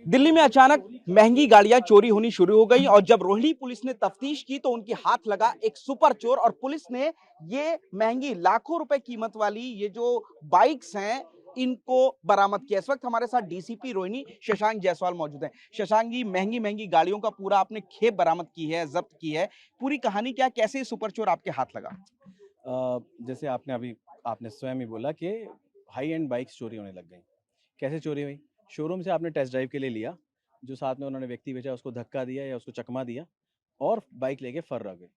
दिल्ली में अचानक महंगी गाड़ियां चोरी होनी शुरू हो गई और जब रोहिणी पुलिस ने तफ्तीश की तो उनके हाथ लगा एक सुपर चोर और पुलिस ने ये महंगी लाखों रुपए कीमत वाली ये जो बाइक्स हैं इनको बरामद किया। इस वक्त हमारे साथ डीसीपी रोहिणी शशांक जायसवाल मौजूद हैं। शशांक जी, महंगी महंगी गाड़ियों का पूरा आपने खेप बरामद की है, जब्त की है, पूरी कहानी क्या, कैसे सुपर चोर आपके हाथ लगा? जैसे आपने स्वयं ही बोला कि हाई एंड बाइक्स चोरी होने लग गई। कैसे चोरी हुई? शोरूम से आपने टेस्ट ड्राइव के लिए लिया, जो साथ में उन्होंने व्यक्ति भेजा उसको धक्का दिया या उसको चकमा दिया और बाइक लेके फर्र रह गए।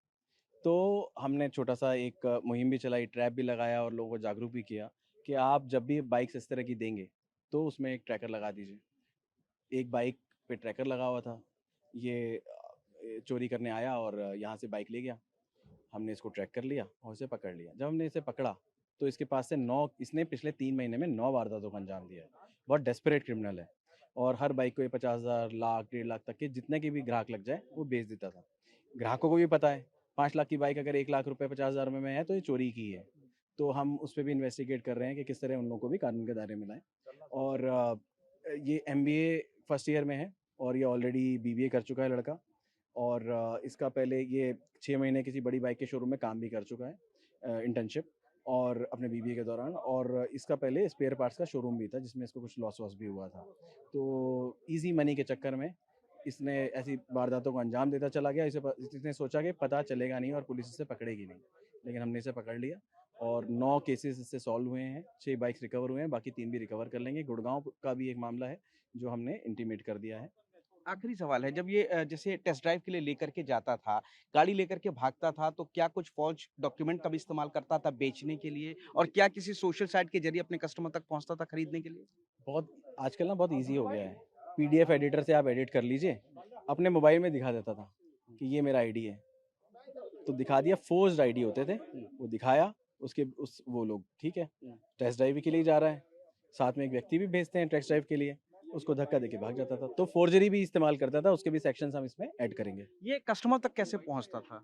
तो हमने छोटा सा एक मुहिम भी चलाई, ट्रैप भी लगाया और लोगों को जागरूक भी किया कि आप जब भी बाइक्स इस तरह की देंगे तो उसमें एक ट्रैकर लगा दीजिए। एक बाइक पे ट्रैकर लगा हुआ था। ये चोरी करने आया और यहाँ से बाइक ले गया। हमने इसको ट्रैक कर लिया और इसे पकड़ लिया। जब हमने इसे पकड़ा तो इसके पास से 9 इसने पिछले 3 महीने में 9 वारदातों को अंजाम दिया है। बहुत डेस्परेट क्रिमिनल है और हर बाइक को ये 50,000, लाख, 1.5 लाख तक के जितने के भी ग्राहक लग जाए वो बेच देता था। ग्राहकों को भी पता है 5 लाख की बाइक अगर 1 लाख रुपए 50,000 में है तो ये चोरी की है। तो हम उस पर भी इन्वेस्टिगेट कर रहे हैं कि किस तरह उन लोगों को भी कानून के दायरे में लाएं। और ये MBA फर्स्ट ईयर में है और ये ऑलरेडी BBA कर चुका है लड़का। और इसका पहले ये 6 महीने किसी बड़ी बाइक के शोरूम में काम भी कर चुका है, इंटर्नशिप और अपने BBA के दौरान। और इसका पहले स्पेयर पार्ट्स का शोरूम भी था जिसमें इसको कुछ लॉस वॉस भी हुआ था। तो इजी मनी के चक्कर में इसने ऐसी वारदातों को अंजाम देता चला गया। इसने सोचा कि पता चलेगा नहीं और पुलिस इसे पकड़ेगी नहीं, लेकिन हमने इसे पकड़ लिया और 9 केसेस इससे सॉल्व हुए हैं। 6 बाइक्स रिकवर हुए हैं, बाकी 3 भी रिकवर कर लेंगे। गुड़गांव का भी एक मामला है जो हमने इंटीमेट कर दिया है। आखिरी सवाल है, जब ये जैसे टेस्ट ड्राइव के लिए लेकर के जाता था, गाड़ी लेकर के भागता था, तो क्या कुछ फॉल्स डॉक्यूमेंट का भी इस्तेमाल करता था बेचने के लिए? और क्या किसी सोशल साइट के ज़रिए अपने कस्टमर तक पहुँचता था खरीदने के लिए? बहुत आजकल ना बहुत इजी हो गया है। PDF एडिटर से आप एडिट कर लीजिए। अपने मोबाइल में दिखा देता था कि ये मेरा आईडी है, तो दिखा दिया। फोर्स्ड आईडी होते थे, वो दिखाया। उसके उस वो लोग ठीक है, टेस्ट ड्राइव के लिए जा रहा है, साथ में एक व्यक्ति भी भेजते हैं टेस्ट ड्राइव के लिए, उसको धक्का देके भाग जाता था। तो फोर्जरी भी इस्तेमाल करता था, उसके भी सेक्शंस हम इसमें ऐड करेंगे। ये कस्टमर तक कैसे पहुँचता था?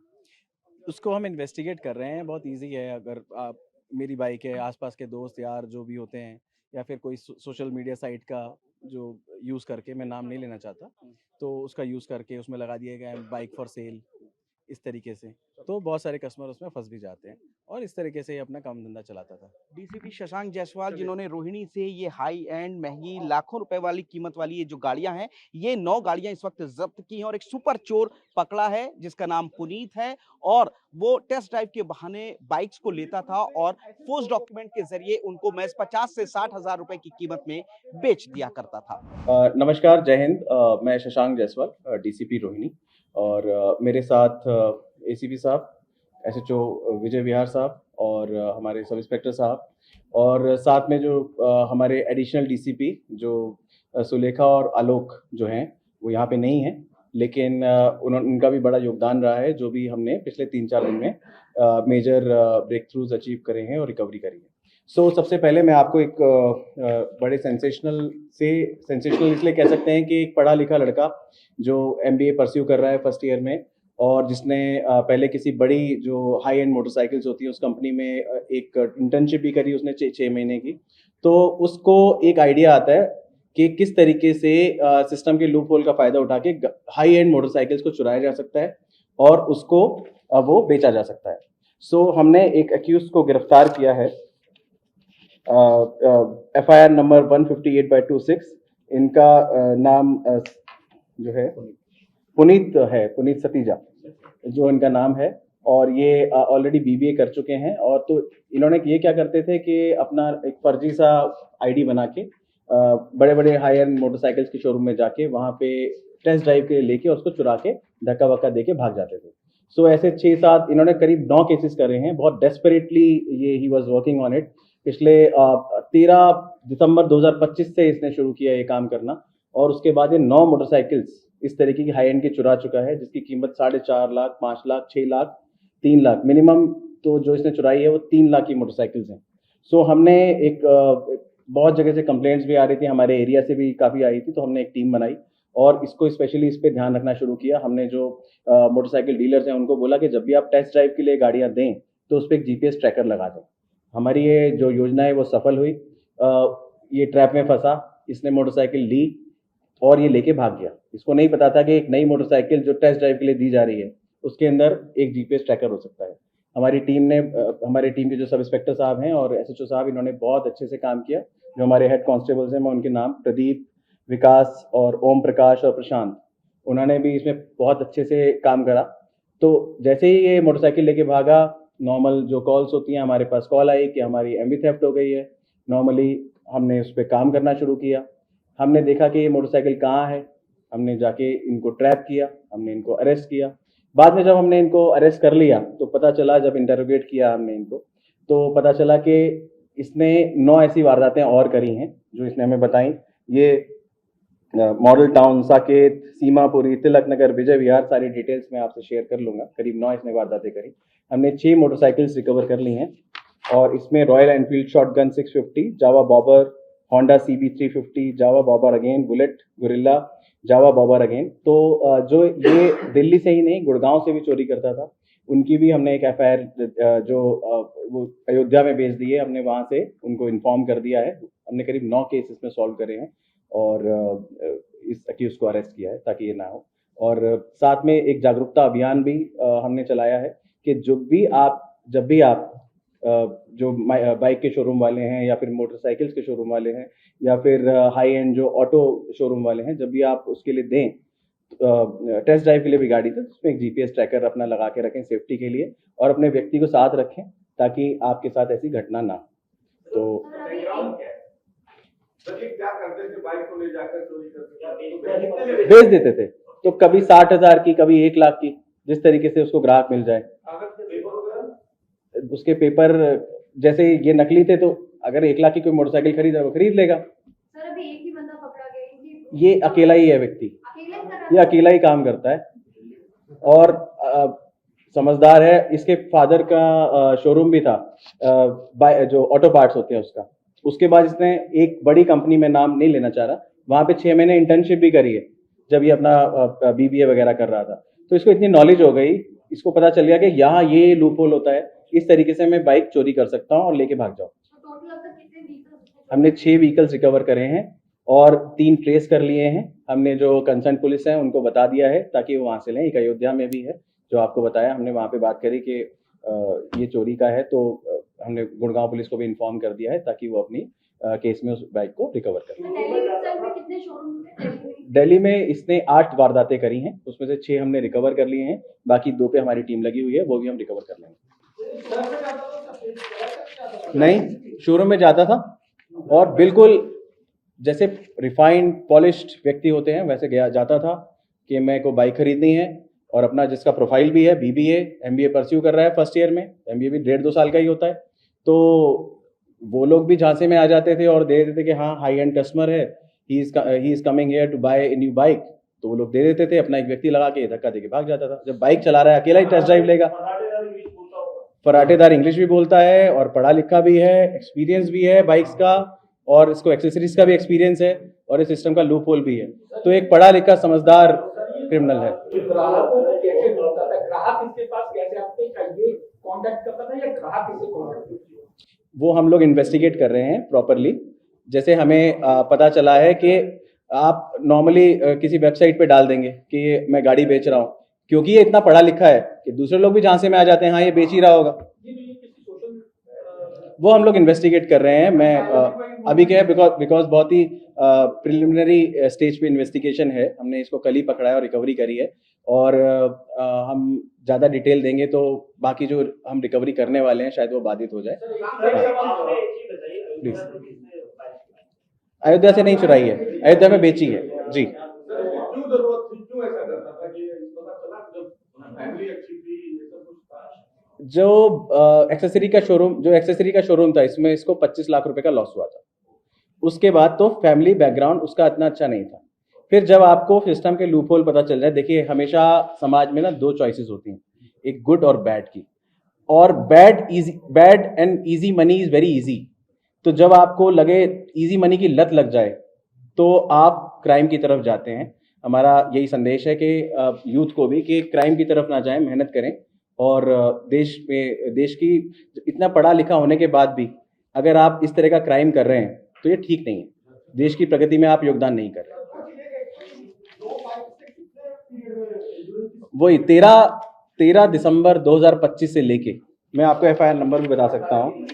उसको हम इन्वेस्टिगेट कर रहे हैं। बहुत इजी है। अगर आप मेरी बाइक है, आसपास के दोस्त यार जो भी होते हैं, या फिर कोई सोशल मीडिया साइट का जो यूज़ करके, मैं नाम नहीं लेना चाहता, तो उसका यूज़ करके उसमें लगा दिया गया है बाइक फॉर सेल, इस तरीके से। तो बहुत सारे कस्टमर उसमें फंस भी जाते हैं और इस तरीके से ही अपना काम धंधा चलाता था। डीसीपी शशांक जायसवाल, जिन्होंने रोहिणी से ये हाई एंड महंगी लाखों रुपए वाली कीमत वाली ये जो गाड़ियां हैं, ये 9 गाड़ियां इस वक्त जब्त की हैं और एक सुपर चोर पकड़ा है जिसका नाम पुनीत है। और वो टेस्ट ड्राइव के बहाने बाइक्स को लेता था और फोर्स डॉक्यूमेंट के जरिए उनको महज 50 से 60,000 रुपए की कीमत में बेच दिया करता था। नमस्कार, जय हिंद। मैं शशांक जायसवाल, DCP रोहिणी, और मेरे साथ ACP साहब, SHO विजय विहार साहब और हमारे सब इंस्पेक्टर साहब, और साथ में जो हमारे एडिशनल DCP जो सुलेखा और आलोक जो हैं, वो यहाँ पे नहीं हैं, लेकिन उनका भी बड़ा योगदान रहा है जो भी हमने पिछले 3-4 दिन में मेजर ब्रेक थ्रूज अचीव करे हैं और रिकवरी करी है। सबसे पहले मैं आपको एक बड़े सेंसेशनल इसलिए कह सकते हैं कि एक पढ़ा लिखा लड़का जो MBA परस्यू कर रहा है फर्स्ट ईयर में, और जिसने पहले किसी बड़ी जो हाई एंड मोटरसाइकिल्स होती है उस कंपनी में एक इंटर्नशिप भी करी उसने 6 महीने की। तो उसको एक आइडिया आता है कि किस तरीके से सिस्टम के लूप होल का फायदा उठा के हाई एंड मोटरसाइकिल्स को चुराया जा सकता है और उसको वो बेचा जा सकता है। हमने एक एक्यूज को गिरफ्तार किया है, FIR नंबर 158/26। इनका नाम जो है पुनीत सतीजा जो इनका नाम है, और ये ऑलरेडी BBA कर चुके हैं। और तो इन्होंने ये क्या करते थे कि अपना एक फर्जी सा ID बना के बड़े बड़े हाई एंड मोटरसाइकिल्स के शोरूम में जाके वहाँ पे टेस्ट ड्राइव के लिए लेके उसको चुरा के धक्का वक्का दे के भाग जाते थे। ऐसे 6-7 इन्होंने करीब 9 केसेस करे हैं। बहुत desperately he was working on it. पिछले 13 दिसंबर 2025 से इसने शुरू किया ये काम करना, और उसके बाद ये 9 मोटरसाइकिल्स इस तरीके की हाई एंड की चुरा चुका है, जिसकी कीमत 4.5 लाख, 5 लाख, 6 लाख, 3 लाख मिनिमम। तो जो इसने चुराई है वो 3 लाख की मोटरसाइकिल्स हैं। हमने एक बहुत जगह से कंप्लेंट्स भी आ रही थी, हमारे एरिया से भी काफ़ी आई थी, तो हमने एक टीम बनाई और इसको स्पेशली इस पर ध्यान रखना शुरू किया। हमने जो मोटरसाइकिल डीलर्स हैं उनको बोला कि जब भी आप टेस्ट ड्राइव के लिए गाड़ियाँ दें तो उस पर एक GPS ट्रैकर लगा दें। हमारी ये जो योजना है वो सफल हुई। ये ट्रैप में फंसा, इसने मोटरसाइकिल ली, और ये लेके भाग गया। इसको नहीं पता था कि एक नई मोटरसाइकिल जो टेस्ट ड्राइव के लिए दी जा रही है उसके अंदर एक जीपीएस ट्रैकर हो सकता है। हमारी टीम के जो सब इंस्पेक्टर साहब हैं और एसएचओ साहब, इन्होंने बहुत अच्छे से काम किया। जो हमारे हेड कांस्टेबल्स हैं, मैं उनके नाम प्रदीप, विकास और ओम प्रकाश और प्रशांत, उन्होंने भी इसमें बहुत अच्छे से काम करा। तो जैसे ही ये मोटरसाइकिल लेके भागा, नॉर्मल जो कॉल्स होती हैं, हमारे पास कॉल आई कि हमारी एमवी थेफ्ट हो गई है। नॉर्मली हमने उस पर काम करना शुरू किया। हमने देखा कि ये मोटरसाइकिल कहाँ है, हमने जाके इनको ट्रैप किया, हमने इनको अरेस्ट किया। बाद में जब हमने इनको अरेस्ट कर लिया तो पता चला, जब इंटरोगेट किया हमने इनको, तो पता चला कि इसने 9 ऐसी वारदातें और करी हैं जो इसने हमें बताई। ये मॉडल टाउन, साकेत, सीमापुरी, तिलक नगर, विजय विहार, सारी डिटेल्स मैं आपसे शेयर कर लूंगा। करीब 9 इसने वारदातें करी। हमने 6 मोटरसाइकिल्स रिकवर कर ली हैं और इसमें रॉयल एनफील्ड शॉटगन 650, जावा बॉबर, होंडा सीबी 350, जावा बॉबर अगेन, बुलेट, गुरिल्ला, जावा बॉबर अगेन। तो जो ये दिल्ली से ही नहीं, गुड़गांव से भी चोरी करता था, उनकी भी हमने एक एफआईआर जो वो अयोध्या में भेज दी है। हमने वहां से उनको इन्फॉर्म कर दिया है। हमने करीब 9 केस इसमें सॉल्व करे हैं और इस अक्यूज को अरेस्ट किया है ताकि ये ना हो। और साथ में एक जागरूकता अभियान भी हमने चलाया है कि जब भी आप जो बाइक के शोरूम वाले हैं या फिर मोटरसाइकिल्स के शोरूम वाले हैं या फिर हाई एंड जो ऑटो शोरूम वाले हैं, जब भी आप उसके लिए दें टेस्ट ड्राइव के लिए भी गाड़ी, तो उसमें एक जीपीएस ट्रैकर अपना लगा के रखें सेफ्टी के लिए और अपने व्यक्ति को साथ रखें ताकि आपके साथ ऐसी घटना ना हो। तो क्या करते थे, बाइक को ले जाकर चोरी करते, बेच देते थे। तो कभी 60,000 की, कभी 1 लाख की, जिस तरीके से उसको ग्राहक मिल जाए। उसके पेपर जैसे ये नकली थे, तो अगर 1 लाख की कोई मोटरसाइकिल खरीदा वो खरीद लेगा। सर अभी एक ही बंदा पकड़ा गया, ये अकेला ही है व्यक्ति, ये अकेला ही काम करता है और समझदार है। इसके फादर का शोरूम भी था जो ऑटो पार्ट्स होते हैं उसका। उसके बाद इसने एक बड़ी कंपनी में, नाम नहीं लेना चाह रहा, वहां पे 6 महीने इंटर्नशिप भी करी है जब ये अपना बीबीए वगैरह कर रहा था। तो इसको इतनी नॉलेज हो गई, इसको पता चल गया कि यहाँ ये लूप होल होता है, इस तरीके से मैं बाइक चोरी कर सकता हूँ और लेके भाग जाऊँ। हमने 6 व्हीकल्स रिकवर करे हैं और 3 ट्रेस कर लिए हैं। हमने जो कंसर्न पुलिस है उनको बता दिया है ताकि वो वहां से लें। एक अयोध्या में भी है जो आपको बताया, हमने वहां पे बात करी कि ये चोरी का है, तो हमने गुड़गांव पुलिस को भी इन्फॉर्म कर दिया है ताकि वो अपनी केस में उस बाइक को रिकवर कर। दिल्ली में इसने 8 वारदातें करी हैं, उसमें से 6 हमने रिकवर कर लिए हैं, बाकी 2 पे हमारी टीम लगी हुई है, वो भी हम रिकवर कर लेंगे। नहीं, शोरूम में जाता था और बिल्कुल जैसे रिफाइंड पॉलिश्ड व्यक्ति होते हैं वैसे गया जाता था कि मेरे को बाइक खरीदनी है, और अपना जिसका प्रोफाइल भी है, बीबीए एमबीए परस्यू कर रहा है फर्स्ट ईयर में, एमबीए भी 1.5-2 साल का ही होता है, तो वो लोग भी झांसे में आ जाते थे और दे देते थे कि हाँ हाई एंड कस्टमर है, he is coming here to buy a new bike, तो वो लोग दे देते थे। अपना एक व्यक्ति लगा के धक्का देके भाग जाता था। जब बाइक चला रहा है, अकेला ही टेस्ट ड्राइव लेगा। फराटेदार इंग्लिश भी बोलता है और पढ़ा लिखा भी है, एक्सपीरियंस भी है बाइक्स का, और इसको एक्सेसरीज का भी एक्सपीरियंस है और इस सिस्टम का लूप होल भी है। तो एक पढ़ा लिखा समझदार क्रिमिनल है। वो हम लोग इन्वेस्टिगेट कर रहे हैं प्रॉपरली। जैसे हमें पता चला है कि आप नॉर्मली किसी वेबसाइट पे डाल देंगे कि मैं गाड़ी बेच रहा हूँ, क्योंकि ये इतना पढ़ा लिखा है कि दूसरे लोग भी झांसे में आ जाते हैं, हाँ ये बेच ही रहा होगा। वो हम लोग इन्वेस्टिगेट कर रहे हैं। मैं अभी क्या है, बिकॉज बहुत ही प्रिलिमिनरी स्टेज पे इन्वेस्टिगेशन है, हमने इसको कल ही पकड़ा है और रिकवरी करी है, और हम ज़्यादा डिटेल देंगे तो बाकी जो हम रिकवरी करने वाले हैं शायद वो बाधित हो जाए। प्लीज, अयोध्या से नहीं चुराई है, अयोध्या में बेची है जी। जो एक्सेसरी का शोरूम था, इसमें इसको 25 लाख रुपए का लॉस हुआ था। उसके बाद तो फैमिली बैकग्राउंड उसका इतना अच्छा नहीं था। फिर जब आपको सिस्टम के लूप होल पता चल जाए, देखिए हमेशा समाज में ना 2 चॉइसेस होती हैं, एक गुड और बैड की, और bad and easy money is very easy. तो जब आपको लगे इजी मनी की लत लग जाए तो आप क्राइम की तरफ जाते हैं। हमारा यही संदेश है कि यूथ को भी कि क्राइम की तरफ ना जाएं, मेहनत करें। और देश की इतना पढ़ा लिखा होने के बाद भी अगर आप इस तरह का क्राइम कर रहे हैं तो ये ठीक नहीं है। देश की प्रगति में आप योगदान नहीं कर रहे। वही 13 दिसंबर 2025 से लेके, मैं आपको एफआईआर नंबर भी बता सकता हूँ,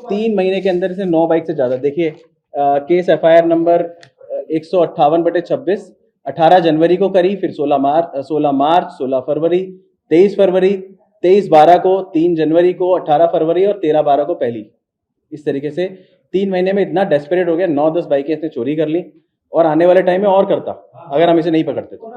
3 महीने के अंदर से 9 बाइक से ज़्यादा। देखिए केस एफआईआर नंबर 158/26 18 जनवरी को करी, फिर 16 मार्च, 16 फरवरी, 23 फरवरी, 23/12 को, 3 जनवरी को, 18 फरवरी और 13/12 को पहली। इस तरीके से 3 महीने में इतना डेस्परेट हो गया, 9-10 बाइकें इसने चोरी कर ली और आने वाले टाइम में और करता अगर हम इसे नहीं पकड़ते तो।